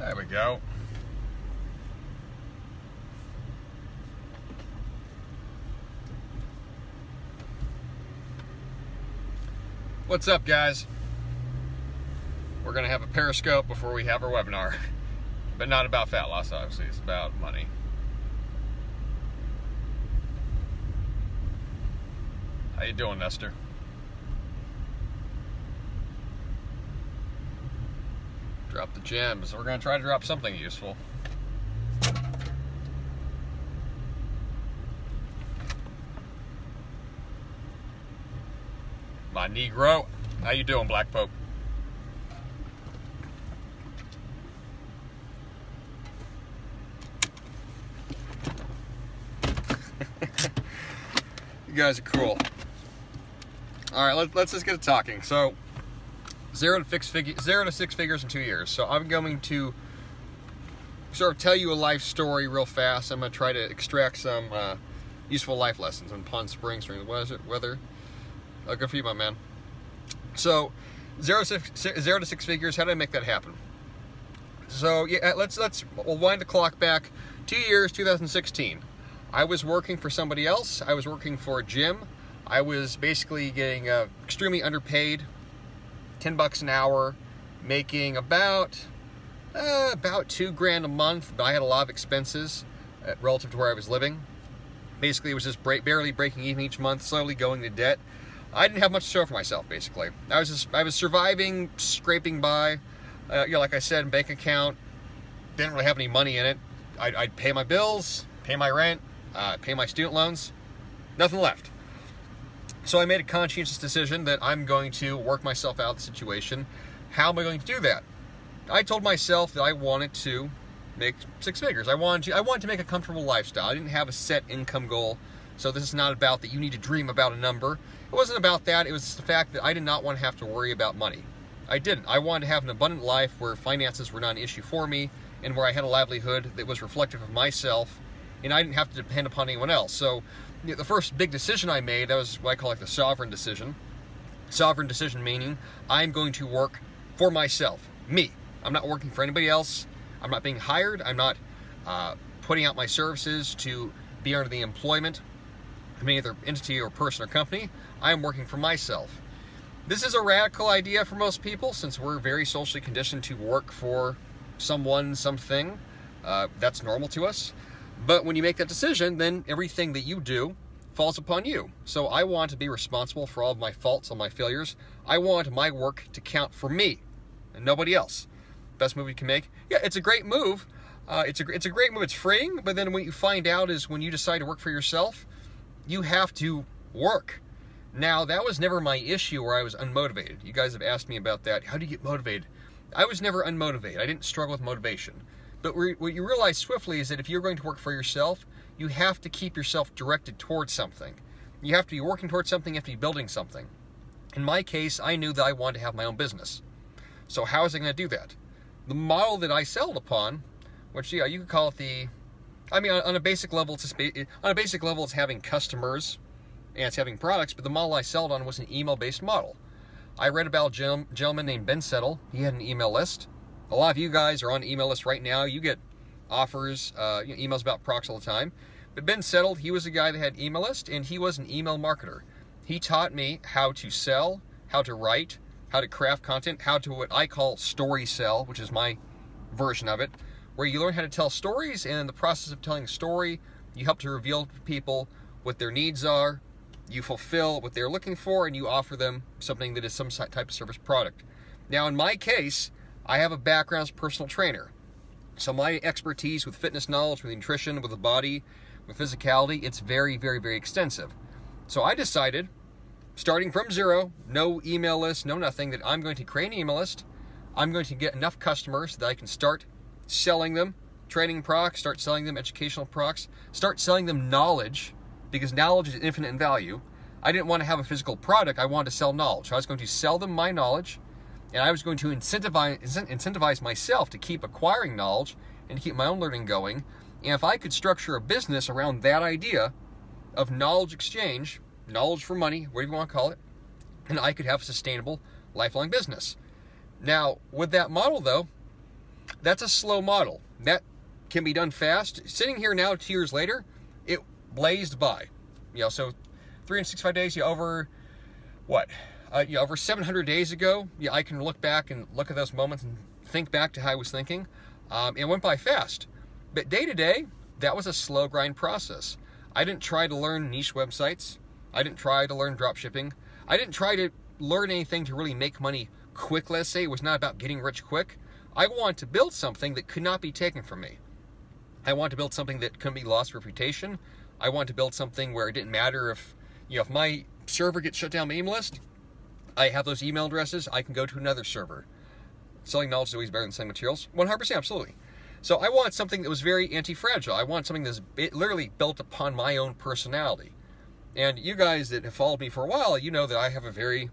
There we go. What's up, guys? We're going to have a Periscope before we have our webinar. But not about fat loss, obviously. It's about money. How you doing, Nestor? Drop the gems. We're going to try to drop something useful. My Negro. How you doing, Black Pope? You guys are cool. All right, let's just get it talking. So, 0 to 6 figures in 2 years. So I'm going to sort of tell you a life story real fast. I'm going to try to extract some useful life lessons in Palm Springs during the weather. Good for you, my man. So, 0 to 6 figures. How did I make that happen? So yeah, we'll wind the clock back 2 years, 2016. I was working for somebody else. I was working for a gym. I was basically getting extremely underpaid, $10 an hour, making about $2,000 a month. But I had a lot of expenses relative to where I was living. Basically, it was just barely breaking even each month, slowly going to debt. I didn't have much to show for myself. Basically, I was surviving, scraping by. Like I said, bank account didn't really have any money in it. I'd pay my bills, pay my rent, pay my student loans, nothing left. So I made a conscientious decision that I'm going to work myself out of the situation. How am I going to do that? I told myself that I wanted to make 6 figures. I wanted to make a comfortable lifestyle. I didn't have a set income goal. So this is not about that you need to dream about a number. It wasn't about that. It was the fact that I did not want to have to worry about money. I didn't. I wanted to have an abundant life where finances were not an issue for me and where I had a livelihood that was reflective of myself and I didn't have to depend upon anyone else. So the first big decision I made, that was what I call like the sovereign decision. Sovereign decision meaning I'm going to work for myself, me. I'm not working for anybody else. I'm not being hired. I'm not putting out my services to be under the employment of any other entity or person or company. I am working for myself. This is a radical idea for most people since we're very socially conditioned to work for someone, something. That's normal to us. But when you make that decision, then everything that you do falls upon you. So I want to be responsible for all of my faults, all my failures. I want my work to count for me and nobody else. Best move you can make. Yeah, it's a great move. It's a great move. It's freeing. But then what you find out is when you decide to work for yourself, you have to work. Now, that was never my issue where I was unmotivated. You guys have asked me about that. How do you get motivated? I was never unmotivated. I didn't struggle with motivation. But what you realize swiftly is that if you're going to work for yourself, you have to keep yourself directed towards something. You have to be working towards something, you have to be building something. In my case, I knew that I wanted to have my own business. So how was I going to do that? The model that I settled upon, which you could call it on a basic level, it's having customers and it's having products, but the model I settled on was an email-based model. I read about a gentleman named Ben Settle. He had an email list. A lot of you guys are on the email list right now. You get offers, emails about products all the time. But Ben Settle, he was a guy that had an email list, and he was an email marketer. He taught me how to sell, how to write, how to craft content, how to what I call story sell, which is my version of it, where you learn how to tell stories, and in the process of telling a story, you help to reveal to people what their needs are, you fulfill what they're looking for, and you offer them something that is some type of service product. Now, in my case, I have a background as a personal trainer. So my expertise with fitness knowledge, with nutrition, with the body, with physicality, it's very, very, very extensive. So I decided, starting from zero, no email list, no nothing, that I'm going to create an email list. I'm going to get enough customers that I can start selling them training products, start selling them educational products, start selling them knowledge, because knowledge is infinite in value. I didn't want to have a physical product. I wanted to sell knowledge. So I was going to sell them my knowledge, and I was going to incentivize myself to keep acquiring knowledge and to keep my own learning going. And if I could structure a business around that idea of knowledge exchange, knowledge for money, whatever you want to call it, and I could have a sustainable, lifelong business. Now, with that model, though, That's a slow model. That can be done fast. Sitting here now 2 years later, it blazed by. So 365 days, over what? Over 700 days ago, I can look back and look at those moments and think back to how I was thinking. It went by fast. But day to day, that was a slow grind process. I didn't try to learn niche websites. I didn't try to learn drop shipping. I didn't try to learn anything to really make money quick, let's say. It was not about getting rich quick. I wanted to build something that could not be taken from me. I wanted to build something that couldn't be lost reputation. I wanted to build something where it didn't matter if, if my server gets shut down my email list, I have those email addresses, I can go to another server. Selling knowledge is always better than selling materials. 100%, absolutely. So I want something that was very anti-fragile. I want something that's literally built upon my own personality. And you guys that have followed me for a while, you know that I have a very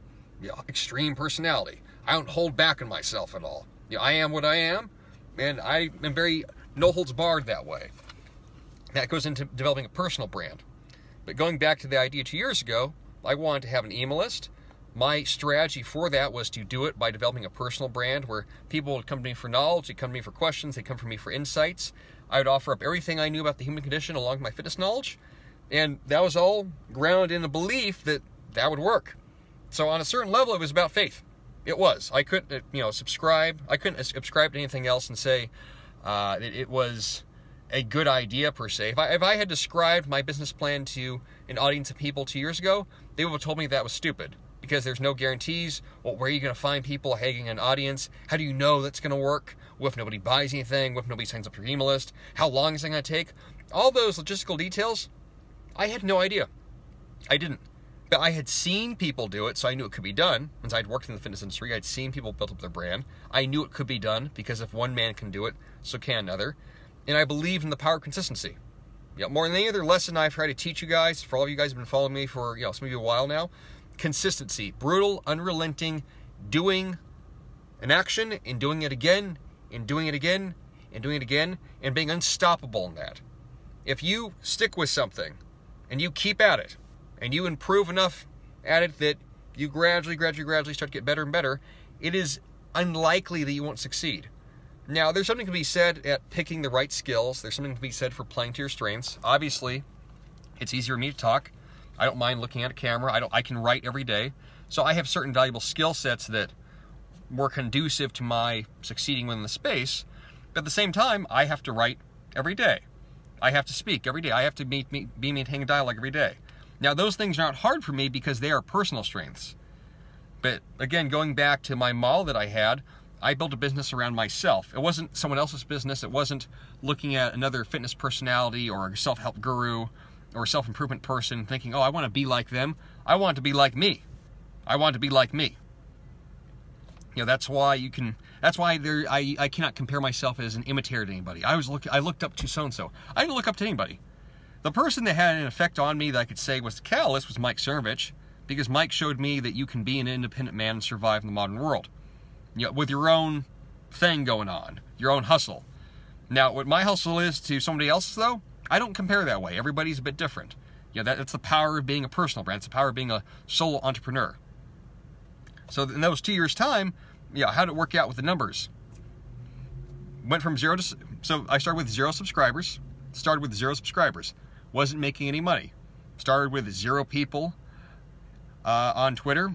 extreme personality. I don't hold back on myself at all. I am what I am, and I am very no holds barred that way. That goes into developing a personal brand. But going back to the idea 2 years ago, I wanted to have an email list. My strategy for that was to do it by developing a personal brand where people would come to me for knowledge, they'd come to me for questions, they'd come to me for insights. I would offer up everything I knew about the human condition along with my fitness knowledge. And that was all grounded in a belief that that would work. So on a certain level, it was about faith. It was. I couldn't, subscribe. I couldn't subscribe to anything else and say it was a good idea per se. If I had described my business plan to an audience of people 2 years ago, they would have told me that was stupid. Because there's no guarantees. Well, where are you going to find people hanging an audience? How do you know that's going to work? What if nobody buys anything? What if nobody signs up to your email list? How long is it going to take? All those logistical details, I had no idea. I didn't. But I had seen people do it, so I knew it could be done. Since I'd worked in the fitness industry, I'd seen people build up their brand. I knew it could be done because if one man can do it, so can another. And I believed in the power of consistency. More than any other lesson I've tried to teach you guys, for all of you guys who have been following me for some of you a while now, consistency, brutal, unrelenting, doing an action and doing it again and doing it again and doing it again and being unstoppable in that. If you stick with something and you keep at it and you improve enough at it that you gradually start to get better and better, it is unlikely that you won't succeed. Now, there's something to be said at picking the right skills. There's something to be said for playing to your strengths. Obviously, it's easier for me to talk. I don't mind looking at a camera. I can write every day. So I have certain valuable skill sets that were conducive to my succeeding within the space. But at the same time, I have to write every day. I have to speak every day. I have to be maintaining a dialogue every day. Now, those things are not hard for me because they are personal strengths. But again, going back to my model that I had, I built a business around myself. It wasn't someone else's business. It wasn't looking at another fitness personality or a self-help guru or a self-improvement person thinking, oh, I want to be like them. I want to be like me. I want to be like me. That's why I cannot compare myself as an imitator to anybody. I looked up to so-and-so. I didn't look up to anybody. The person that had an effect on me that I could say was the catalyst was Mike Cernovich, because Mike showed me that you can be an independent man and survive in the modern world. With your own thing going on, your own hustle. Now, what my hustle is to somebody else's, though, I don't compare that way. Everybody's a bit different. That's the power of being a personal brand. It's the power of being a solo entrepreneur. So in those 2 years' time, how did it work out with the numbers? Went from so I started with 0 subscribers. Wasn't making any money. Started with 0 people on Twitter.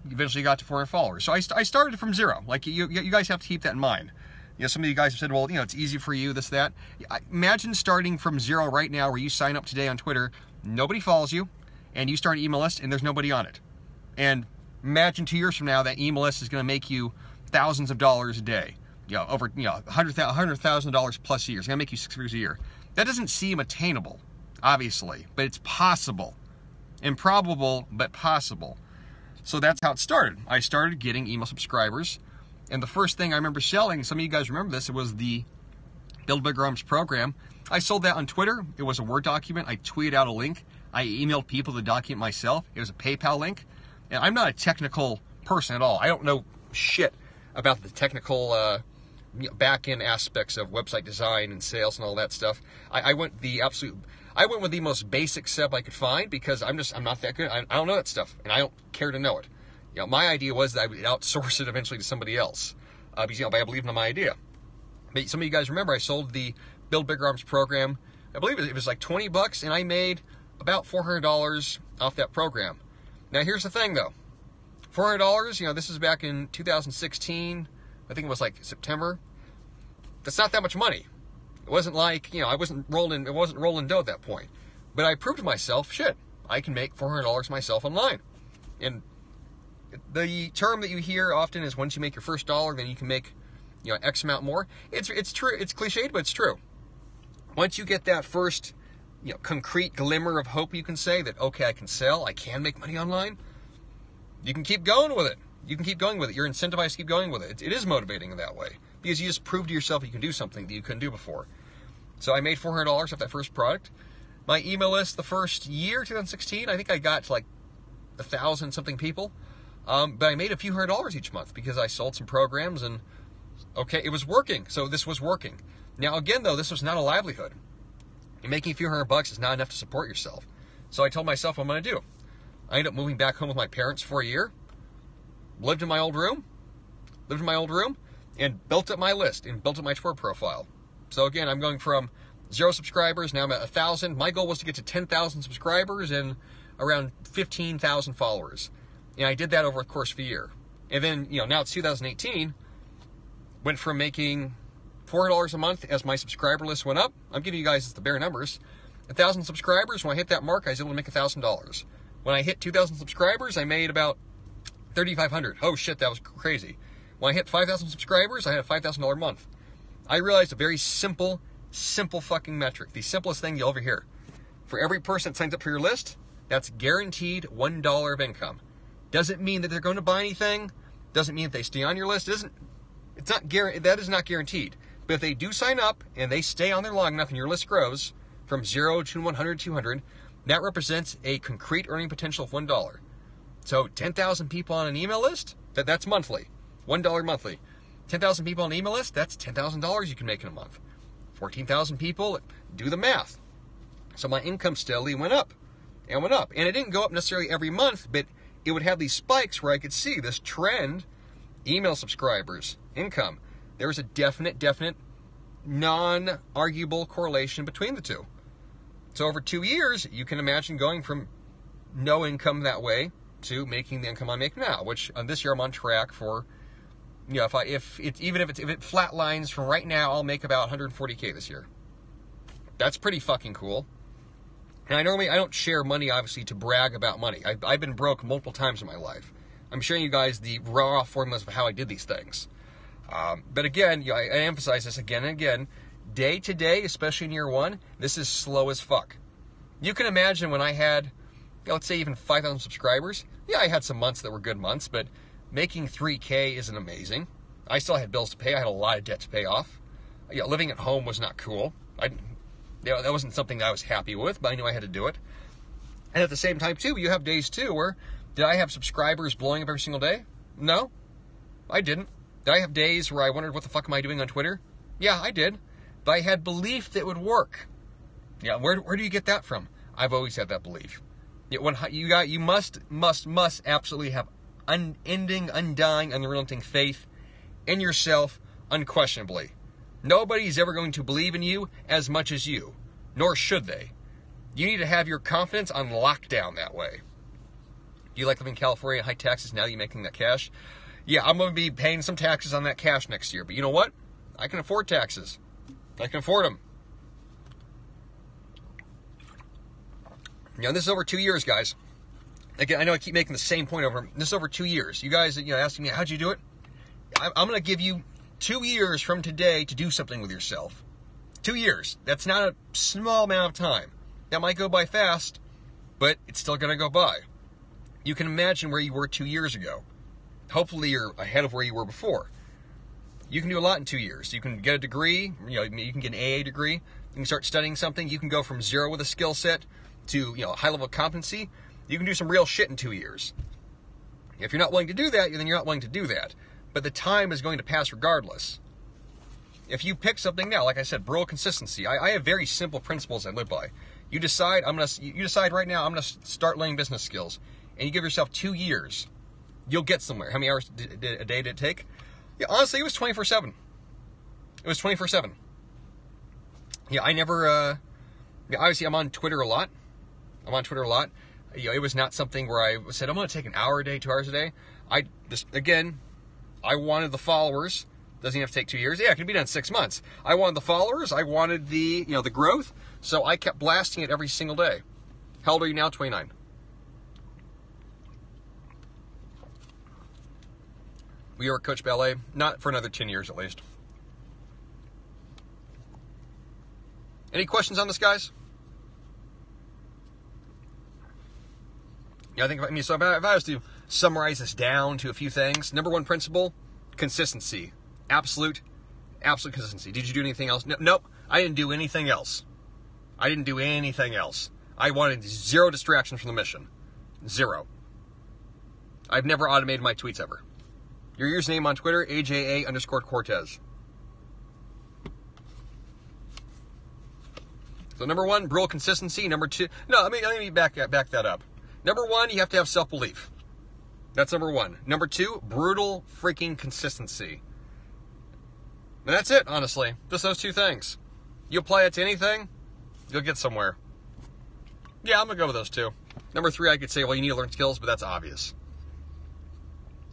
Eventually got to 400 followers. So I started from 0. Like, you guys have to keep that in mind. Some of you guys have said, well, it's easy for you, this, that. Imagine starting from 0 right now where you sign up today on Twitter, nobody follows you, and you start an email list and there's nobody on it. And imagine 2 years from now that email list is going to make you thousands of dollars a day. Over $100,000 plus a year. It's going to make you 6 figures a year. That doesn't seem attainable, obviously, but it's possible. Improbable, but possible. So that's how it started. I started getting email subscribers. And the first thing I remember selling, some of you guys remember this, it was the Build Bigger Arms program. I sold that on Twitter. It was a Word document. I tweeted out a link. I emailed people the document myself. It was a PayPal link. And I'm not a technical person at all. I don't know shit about the technical back-end aspects of website design and sales and all that stuff. I went with the most basic setup I could find because I'm not that good. I don't know that stuff, and I don't care to know it. My idea was that I would outsource it eventually to somebody else because I believed in my idea. But some of you guys remember I sold the Build Bigger Arms program. I believe it was like $20, and I made about $400 off that program. Now, here's the thing, though. $400, you know, this is back in 2016. I think it was like September. That's not that much money. It wasn't like, you know, it wasn't rolling dough at that point. But I proved to myself, shit, I can make $400 myself online. And the term that you hear often is once you make your first dollar, then you can make, you know, X amount more. It's true. It's cliched, but it's true. Once you get that first, you know, concrete glimmer of hope, you can say that, okay, I can sell, I can make money online, you can keep going with it. You can keep going with it. You're incentivized to keep going with it. It is motivating in that way because you just prove to yourself you can do something that you couldn't do before. So I made $400 off that first product. My email list the first year, 2016, I think I got to like 1,000 something people. But I made a few $100 each month because I sold some programs and, okay, it was working. So this was working. Now, again, though, this was not a livelihood. Making a few $100 is not enough to support yourself. So I told myself what I'm going to do. I ended up moving back home with my parents for a year, lived in my old room, and built up my list and built up my Twitter profile. So again, I'm going from 0 subscribers, now I'm at 1,000. My goal was to get to 10,000 subscribers and around 15,000 followers. And I did that over the course of a year. And then, you know, now it's 2018, went from making $400 a month as my subscriber list went up. I'm giving you guys the bare numbers. 1,000 subscribers, when I hit that mark, I was able to make $1,000. When I hit 2,000 subscribers, I made about $3,500. Oh shit, that was crazy. When I hit 5,000 subscribers, I had a $5,000 month. I realized a very simple fucking metric. The simplest thing you'll ever hear. For every person that signs up for your list, that's guaranteed $1 of income. Doesn't mean that they're going to buy anything. Doesn't mean that they stay on your list. That is not guaranteed. But if they do sign up and they stay on there long enough and your list grows from 0 to 100, 200, that represents a concrete earning potential of $1. So 10,000 people on an email list, that's monthly. $1 monthly. 10,000 people on an email list, that's $10,000 you can make in a month. 14,000 people, do the math. So my income steadily went up and went up. And it didn't go up necessarily every month, but it would have these spikes where I could see this trend, email subscribers, income. There was a definite, non-arguable correlation between the two. So over 2 years, you can imagine going from no income that way to making the income I make now, which this year I'm on track for, you know, if it flatlines from right now, I'll make about 140K this year. That's pretty fucking cool. And I don't share money, obviously, to brag about money. I've been broke multiple times in my life. I'm sharing you guys the raw formulas of how I did these things. But again, you know, I emphasize this again and again. Day to day, especially in year one, this is slow as fuck. You can imagine when I had, you know, let's say even 5,000 subscribers. Yeah, I had some months that were good months, but making 3K isn't amazing. I still had bills to pay. I had a lot of debt to pay off. Yeah, living at home was not cool. That wasn't something that I was happy with, but I knew I had to do it. And at the same time, too, you have days, too, where did I have subscribers blowing up every single day? No, I didn't. Did I have days where I wondered, what the fuck am I doing on Twitter? Yeah, I did. But I had belief that it would work. Yeah, where do you get that from? I've always had that belief. You must absolutely have unending, undying, unrelenting faith in yourself, unquestionably. Nobody's ever going to believe in you as much as you, nor should they. You need to have your confidence on lockdown that way. Do you like living in California, high taxes, now that you're making that cash? Yeah, I'm going to be paying some taxes on that cash next year, but you know what? I can afford taxes. I can afford them. You know, this is over 2 years, guys. Again, I know I keep making the same point over. This is over 2 years. You guys, you know, asking me, how'd you do it? I'm going to give you 2 years from today to do something with yourself. 2 years. That's not a small amount of time. That might go by fast, but it's still going to go by. You can imagine where you were 2 years ago. Hopefully you're ahead of where you were before. You can do a lot in 2 years. You can get a degree, you know, you can get an AA degree. You can start studying something. You can go from zero with a skill set to, you know, high level of competency. You can do some real shit in 2 years. If you're not willing to do that, then you're not willing to do that. But the time is going to pass regardless. If you pick something now, like I said, bro, consistency. I have very simple principles I live by. You decide right now, I'm gonna start learning business skills, and you give yourself 2 years. You'll get somewhere. How many hours a day did it take? Yeah, honestly, it was 24/7. It was 24/7. Yeah, I never, obviously I'm on Twitter a lot. It was not something where I said, I'm going to take an hour a day, 2 hours a day. I wanted the followers. Doesn't even have to take 2 years. Yeah, it can be done in 6 months. I wanted the followers. I wanted the growth. So I kept blasting it every single day. How old are you now? 29. Will you ever coach ballet? Not for another 10 years at least. Any questions on this, guys? Yeah, so if I was to summarize this down to a few things, number one principle, consistency. Absolute consistency. Did you do anything else? Nope. I didn't do anything else. I wanted zero distraction from the mission. Zero. I've never automated my tweets ever. Your username on Twitter, AJA_Cortes. So number one, brutal consistency. Number two, let me back that up. Number one, you have to have self-belief. That's number one. Number two, brutal freaking consistency. And that's it, honestly. Just those two things. You apply it to anything, you'll get somewhere. Yeah, I'm going to go with those two. Number three, I could say, well, you need to learn skills, but that's obvious.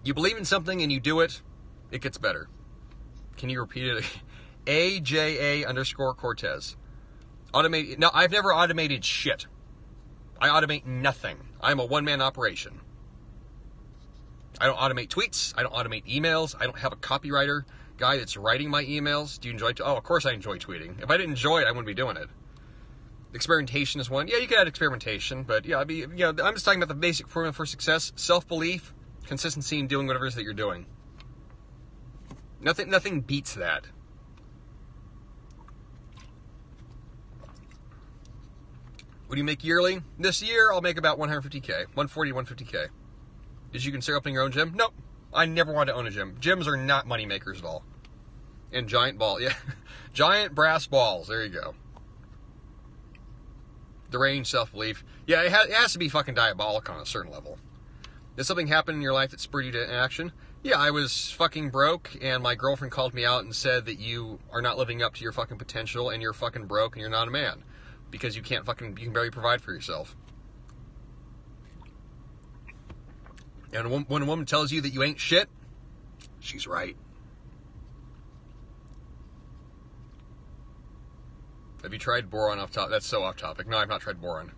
You believe in something and you do it, it gets better. Can you repeat it? AJA_Cortes. Automate. No, I've never automated shit. I automate nothing. I'm a one-man operation. I don't automate tweets. I don't automate emails. I don't have a copywriter guy that's writing my emails. Do you enjoy? Oh, of course I enjoy tweeting. If I didn't enjoy it, I wouldn't be doing it. Experimentation is one. Yeah, you can add experimentation, but yeah, I'm just talking about the basic formula for success: self-belief, consistency, and doing whatever it is that you're doing. Nothing beats that. What do you make yearly? This year, I'll make about 150K, 140 to 150K. Did you consider opening your own gym? Nope. I never wanted to own a gym. Gyms are not money makers at all. And giant giant brass balls. There you go. Deranged self-belief. Yeah, it has to be fucking diabolic on a certain level. Did something happen in your life that spurred you to action? Yeah, I was fucking broke, and my girlfriend called me out and said that you are not living up to your fucking potential, and you're fucking broke, and you're not a man. Because you can barely provide for yourself. And when a woman tells you that you ain't shit, she's right. Have you tried boron off topic? That's so off topic. No, I've not tried boron.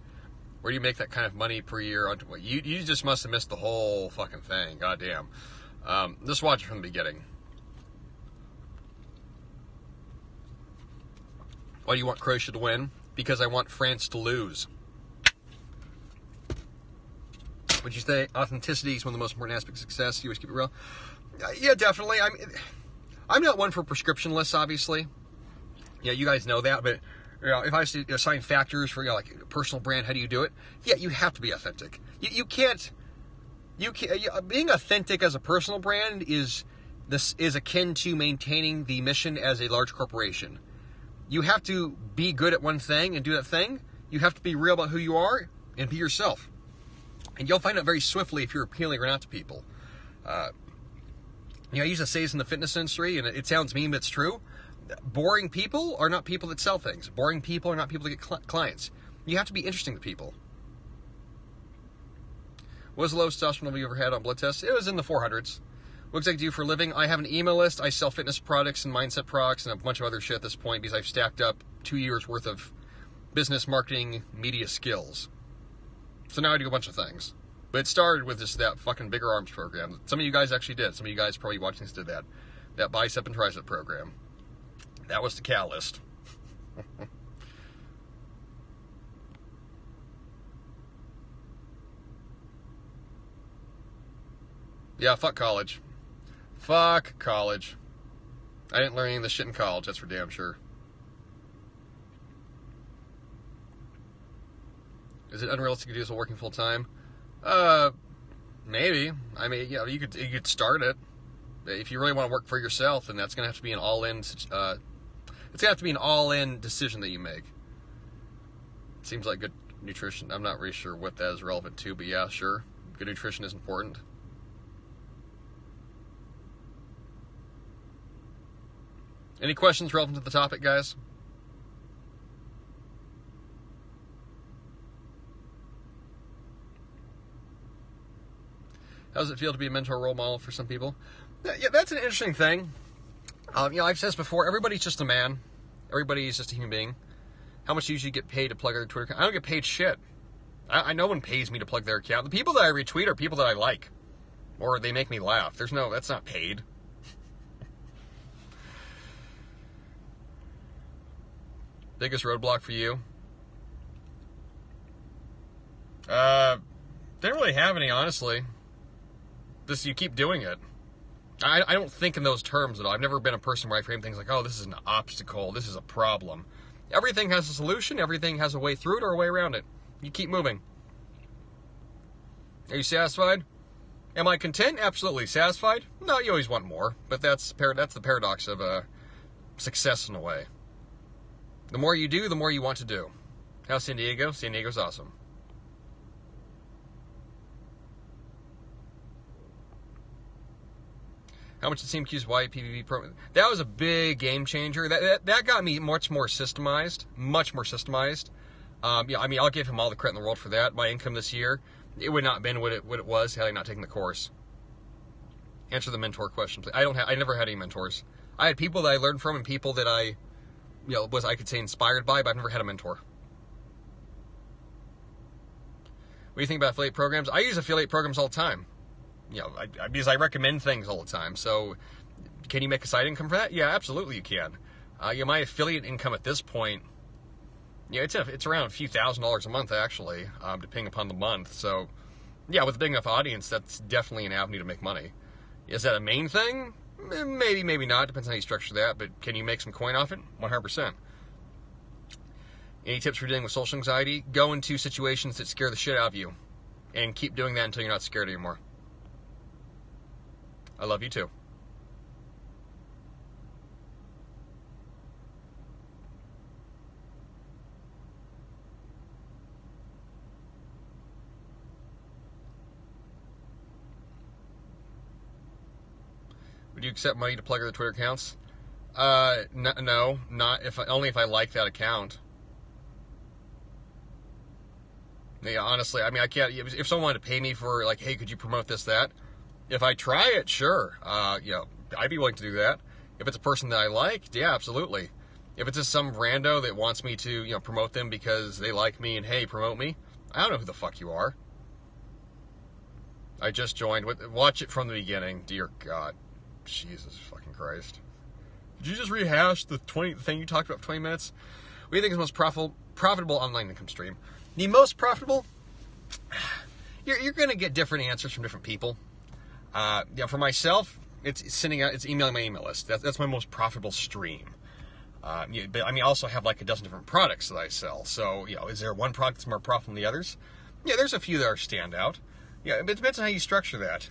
Where do you make that kind of money per year? You just must have missed the whole fucking thing. Goddamn. Just watch it from the beginning. Why do you want Croatia to win? Because I want France to lose. Would you say authenticity is one of the most important aspects of success? You always keep it real? Yeah, definitely. I'm not one for prescription lists, obviously. Yeah, you guys know that, but if I was to assign factors for like personal brand, how do you do it? Yeah, you have to be authentic. You can't. Being authentic as a personal brand is akin to maintaining the mission as a large corporation. You have to be good at one thing and do that thing. You have to be real about who you are and be yourself. And you'll find out very swiftly if you're appealing or not to people. I used to say this in the fitness industry, and it sounds mean, but it's true. Boring people are not people that sell things. Boring people are not people that get clients. You have to be interesting to people. What was the lowest testosterone level you ever had on blood tests? It was in the 400s. What exactly do you do for a living? I have an email list. I sell fitness products and mindset products and a bunch of other shit at this point because I've stacked up 2 years worth of business, marketing, media skills. So now I do a bunch of things. But it started with just that fucking Bigger Arms program. Some of you guys actually did. Some of you guys probably watching this did that. That bicep and tricep program. That was the catalyst. Yeah, fuck college. Fuck college. I didn't learn any of this shit in college, that's for damn sure. Is it unrealistic to do this while working full time? Maybe. I mean, you could start it. If you really want to work for yourself, then that's gonna have to be an all-in. It's gonna have to be an all-in decision that you make. Seems like good nutrition. I'm not really sure what that is relevant to, but yeah, sure. Good nutrition is important. Any questions relevant to the topic, guys? How does it feel to be a mentor role model for some people? Yeah, that's an interesting thing. I've said this before, everybody's just a man. Everybody's just a human being. How much do you usually get paid to plug their Twitter account? I don't get paid shit. No one pays me to plug their account. The people that I retweet are people that I like. Or they make me laugh. That's not paid. Biggest roadblock for you? Didn't really have any, honestly. Just you keep doing it. I don't think in those terms at all. I've never been a person where I frame things like, oh, this is an obstacle, this is a problem. Everything has a solution, everything has a way through it or a way around it. You keep moving. Are you satisfied? Am I content? Absolutely. Satisfied? No, you always want more. But that's the paradox of success in a way. The more you do, the more you want to do. How's San Diego? San Diego's awesome. How much did CMQ's YPVV program? That was a big game changer. That got me much more systemized. Much more systemized. I'll give him all the credit in the world for that. My income this year, it would not have been what it was had I not taken the course. Answer the mentor question, please. I never had any mentors. I had people that I learned from and people that I could say inspired by, but I've never had a mentor. What do you think about affiliate programs? I use affiliate programs all the time. Because I recommend things all the time. So, can you make a side income for that? Yeah, absolutely you can. My affiliate income at this point, it's around a few $1,000s a month actually, depending upon the month. So, yeah, with a big enough audience, that's definitely an avenue to make money. Is that a main thing? Maybe, maybe not. Depends on how you structure that. But can you make some coin off it? 100%. Any tips for dealing with social anxiety? Go into situations that scare the shit out of you, and keep doing that until you're not scared anymore. I love you too. Would you accept money to plug other Twitter accounts? No, not only if I like that account. Yeah, honestly, I can't. If someone wanted to pay me for like, hey, could you promote this, that? If I try it, sure. I'd be willing to do that. If it's a person that I like, yeah, absolutely. If it's just some rando that wants me to, promote them because they like me and, hey, promote me, I don't know who the fuck you are. I just joined. Watch it from the beginning. Dear God. Jesus fucking Christ. Did you just rehash the thing you talked about for 20 minutes? What do you think is the most profitable online income stream? The most profitable? You're going to get different answers from different people. For myself, it's emailing my email list. That's my most profitable stream. But I also have like a dozen different products that I sell. So, is there one product that's more profitable than the others? Yeah, there's a few that are standout. Yeah, it depends on how you structure that.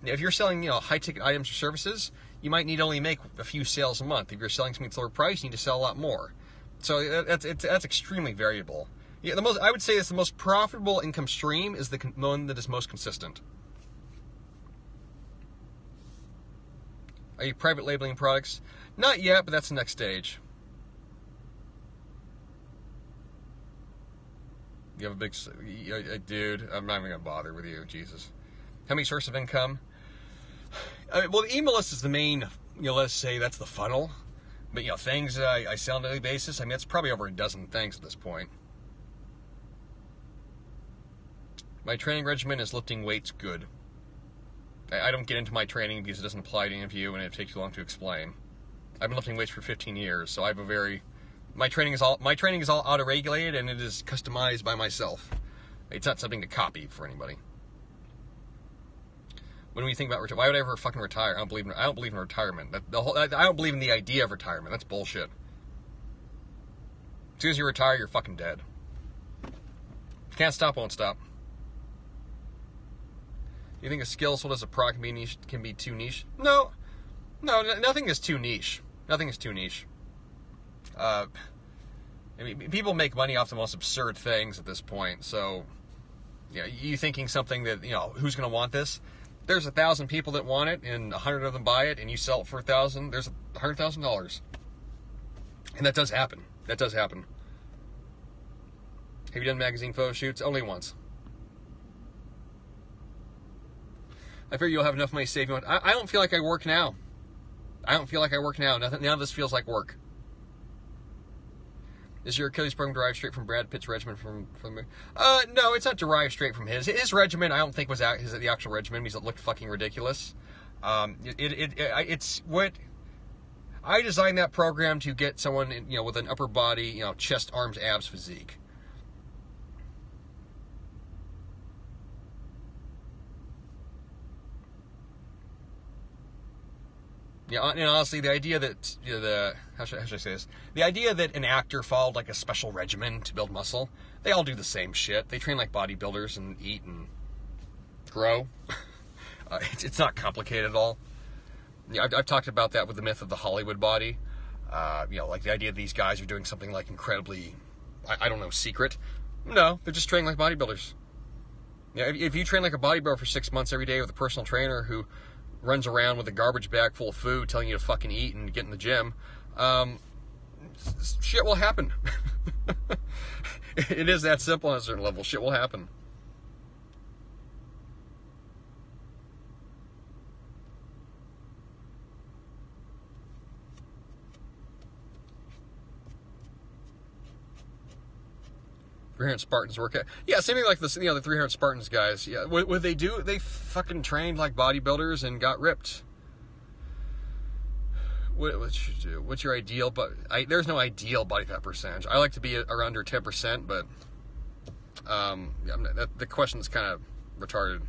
If you're selling, high-ticket items or services, you might need to only make a few sales a month. If you're selling something at lower price, you need to sell a lot more. So that's extremely variable. Yeah, I would say the most profitable income stream is the one that is most consistent. Are you private labeling products? Not yet, but that's the next stage. You have a big... Dude, I'm not even going to bother with you. Jesus. How many sources of income? Well, the email list is the main, let's say that's the funnel. But, things I sell on a daily basis, it's probably over a dozen things at this point. My training regimen is lifting weights good. I don't get into my training because it doesn't apply to any of you and it takes too long to explain. I've been lifting weights for 15 years, so I have my training is all auto-regulated and it is customized by myself. It's not something to copy for anybody. When we think about why would I ever fucking retire? I don't believe in retirement. I don't believe in the idea of retirement. That's bullshit. As soon as you retire, you're fucking dead. If you can't stop, won't stop. You think a skill sold as a product can be too niche? No, nothing is too niche. Nothing is too niche. People make money off the most absurd things at this point. So, you thinking something that who's going to want this? There's 1,000 people that want it, and 100 of them buy it, and you sell it for $1,000. There's $100,000. And that does happen. That does happen. Have you done magazine photo shoots? Only once. I figure you'll have enough money saved. I don't feel like I work now. I don't feel like I work now. None of this feels like work. Is your Achilles program derived straight from Brad Pitt's regimen from no, it's not derived straight from his. His regimen, I don't think was the actual regimen because it looked fucking ridiculous. It's what I designed that program to get someone, with an upper body, chest, arms, abs physique. Yeah, and honestly, the idea that how should I say this? The idea that an actor followed like a special regimen to build muscle, they all do the same shit. They train like bodybuilders and eat and grow. It's not complicated at all. Yeah, I've talked about that with the myth of the Hollywood body. Like the idea that these guys are doing something like incredibly, I don't know, secret. No, they're just training like bodybuilders. Yeah, if you train like a bodybuilder for 6 months every day with a personal trainer who runs around with a garbage bag full of food telling you to fucking eat and get in the gym, shit will happen. It is that simple on a certain level. Shit will happen. Spartans work at. Yeah, same thing like the 300 Spartans guys. Yeah, what they do, they fucking trained like bodybuilders and got ripped. What should you do? What's your ideal? But there's no ideal body fat percentage. I like to be around under 10%, but the question's kind of retarded.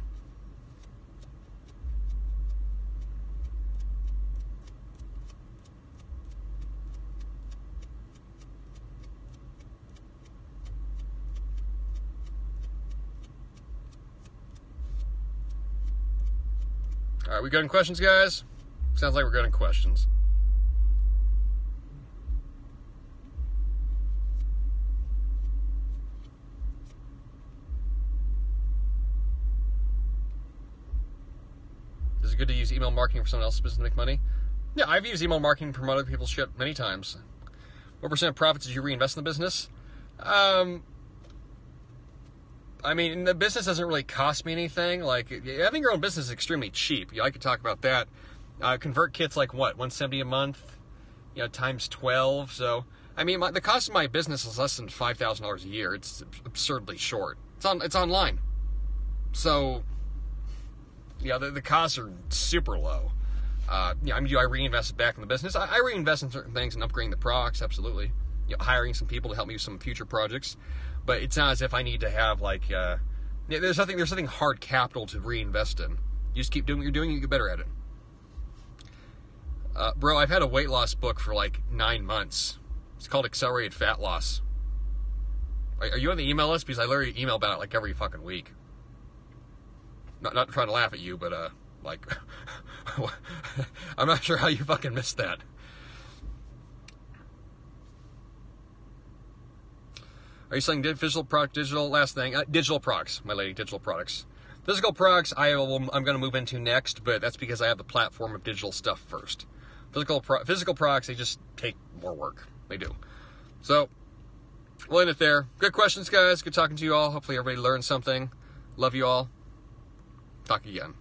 All right, we got any questions, guys? Sounds like we're getting questions. Is it good to use email marketing for someone else's business to make money? Yeah, I've used email marketing to promote other people's shit many times. What percent of profits did you reinvest in the business? I mean, the business doesn't really cost me anything. Like, having your own business is extremely cheap. I could talk about that. Convert kit's like what, $170 a month, times 12. So, I mean, the cost of my business is less than $5,000 a year. It's absurdly short. It's online. So, the costs are super low. Do I reinvest it back in the business? I reinvest in certain things and upgrading the products, absolutely. Hiring some people to help me with some future projects. But it's not as if I need to have there's nothing hard capital to reinvest in. You just keep doing what you're doing, you get better at it. Bro, I've had a weight loss book for 9 months. It's called Accelerated Fat Loss. Are you on the email list? Because I literally email about it every fucking week. Not trying to laugh at you, but I'm not sure how you fucking missed that. Are you selling digital product? Last thing, digital products, my lady, digital products. Physical products, I'm going to move into next, but that's because I have the platform of digital stuff first. Physical products, they just take more work. They do. So, we'll end it there. Good questions, guys. Good talking to you all. Hopefully everybody learned something. Love you all. Talk again.